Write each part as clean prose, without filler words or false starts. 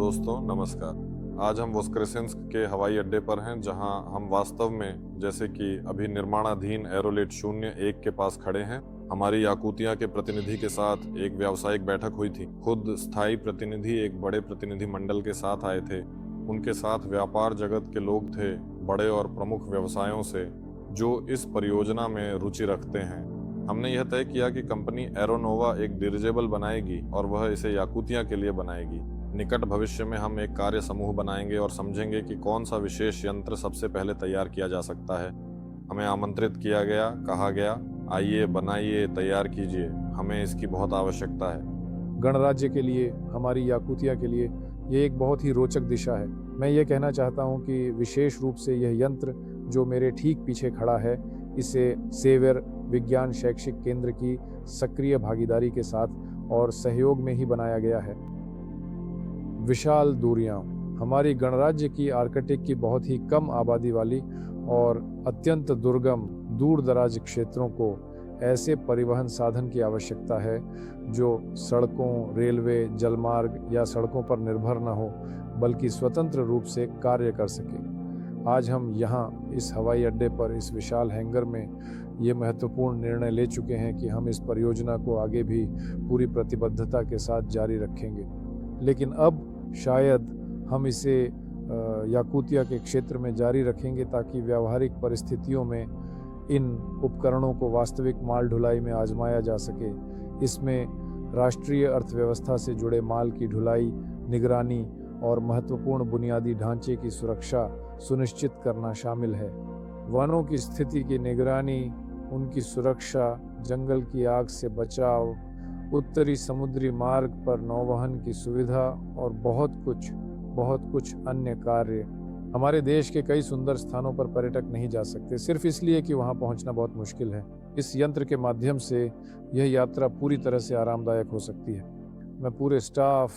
दोस्तों, नमस्कार। आज हम वोस्क्रेसेंस्क के हवाई अड्डे पर हैं, जहां हम वास्तव में जैसे कि अभी निर्माणाधीन एरोलेट 01 के पास खड़े हैं। हमारी याकूतिया के प्रतिनिधि के साथ एक व्यावसायिक बैठक हुई थी। खुद स्थायी प्रतिनिधि एक बड़े प्रतिनिधि मंडल के साथ आए थे। उनके साथ व्यापार जगत के लोग थे, बड़े और प्रमुख व्यवसायों से, जो इस परियोजना में रुचि रखते हैं। हमने यह तय किया कि कंपनी एरोनोवा एक डिरिजेबल बनाएगी और वह इसे याकूतिया के लिए बनाएगी। निकट भविष्य में हम एक कार्य समूह बनाएंगे और समझेंगे कि कौन सा विशेष यंत्र सबसे पहले तैयार किया जा सकता है। हमें आमंत्रित किया गया, कहा गया, आइए, बनाइए, तैयार कीजिए, हमें इसकी बहुत आवश्यकता है। गणराज्य के लिए, हमारी याकूतिया के लिए ये एक बहुत ही रोचक दिशा है। मैं ये कहना चाहता हूँ कि विशेष रूप से यह यंत्र जो मेरे ठीक पीछे खड़ा है, इसे सेवियर विज्ञान शैक्षिक केंद्र की सक्रिय भागीदारी के साथ और सहयोग में ही बनाया गया है। विशाल दूरियां, हमारी गणराज्य की आर्कटिक की बहुत ही कम आबादी वाली और अत्यंत दुर्गम दूर दराज क्षेत्रों को ऐसे परिवहन साधन की आवश्यकता है जो सड़कों, रेलवे, जलमार्ग या सड़कों पर निर्भर न हो, बल्कि स्वतंत्र रूप से कार्य कर सके। आज हम यहाँ इस हवाई अड्डे पर इस विशाल हैंगर में ये महत्वपूर्ण निर्णय ले चुके हैं कि हम इस परियोजना को आगे भी पूरी प्रतिबद्धता के साथ जारी रखेंगे। लेकिन अब शायद हम इसे याकूतिया के क्षेत्र में जारी रखेंगे ताकि व्यावहारिक परिस्थितियों में इन उपकरणों को वास्तविक माल ढुलाई में आजमाया जा सके। इसमें राष्ट्रीय अर्थव्यवस्था से जुड़े माल की ढुलाई, निगरानी और महत्वपूर्ण बुनियादी ढांचे की सुरक्षा सुनिश्चित करना शामिल है। वनों की स्थिति की निगरानी, उनकी सुरक्षा, जंगल की आग से बचाव, उत्तरी समुद्री मार्ग पर नौवहन की सुविधा और बहुत कुछ अन्य कार्य। हमारे देश के कई सुंदर स्थानों पर पर्यटक नहीं जा सकते, सिर्फ इसलिए कि वहां पहुंचना बहुत मुश्किल है। इस यंत्र के माध्यम से यह यात्रा पूरी तरह से आरामदायक हो सकती है। मैं पूरे स्टाफ,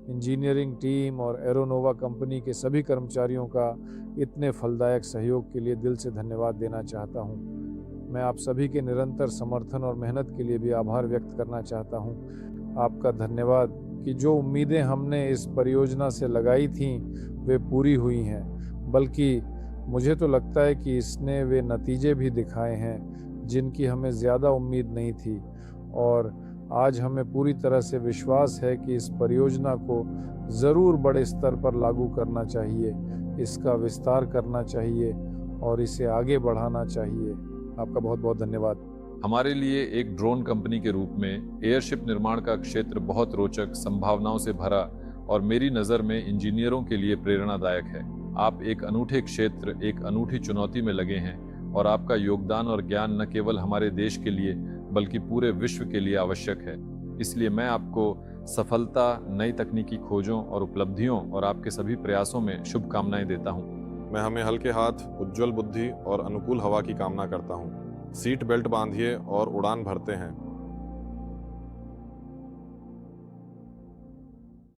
इंजीनियरिंग टीम और एरोनोवा कंपनी के सभी कर्मचारियों का इतने फलदायक सहयोग के लिए दिल से धन्यवाद देना चाहता हूं। मैं आप सभी के निरंतर समर्थन और मेहनत के लिए भी आभार व्यक्त करना चाहता हूं। आपका धन्यवाद कि जो उम्मीदें हमने इस परियोजना से लगाई थीं वे पूरी हुई हैं, बल्कि मुझे तो लगता है कि इसने वे नतीजे भी दिखाए हैं जिनकी हमें ज़्यादा उम्मीद नहीं थी। और आज हमें पूरी तरह से विश्वास है कि इस परियोजना को ज़रूर बड़े स्तर पर लागू करना चाहिए, इसका विस्तार करना चाहिए और इसे आगे बढ़ाना चाहिए। आपका बहुत बहुत धन्यवाद। हमारे लिए एक ड्रोन कंपनी के रूप में एयरशिप निर्माण का क्षेत्र बहुत रोचक, संभावनाओं से भरा और मेरी नज़र में इंजीनियरों के लिए प्रेरणादायक है। आप एक अनूठे क्षेत्र, एक अनूठी चुनौती में लगे हैं और आपका योगदान और ज्ञान न केवल हमारे देश के लिए बल्कि पूरे विश्व के लिए आवश्यक है। इसलिए मैं आपको सफलता, नई तकनीकी खोजों और उपलब्धियों और आपके सभी प्रयासों में शुभकामनाएं देता हूं। मैं हमें हल्के हाथ, उज्जवल बुद्धि और अनुकूल हवा की कामना करता हूँ। सीट बेल्ट बांधिए और उड़ान भरते हैं।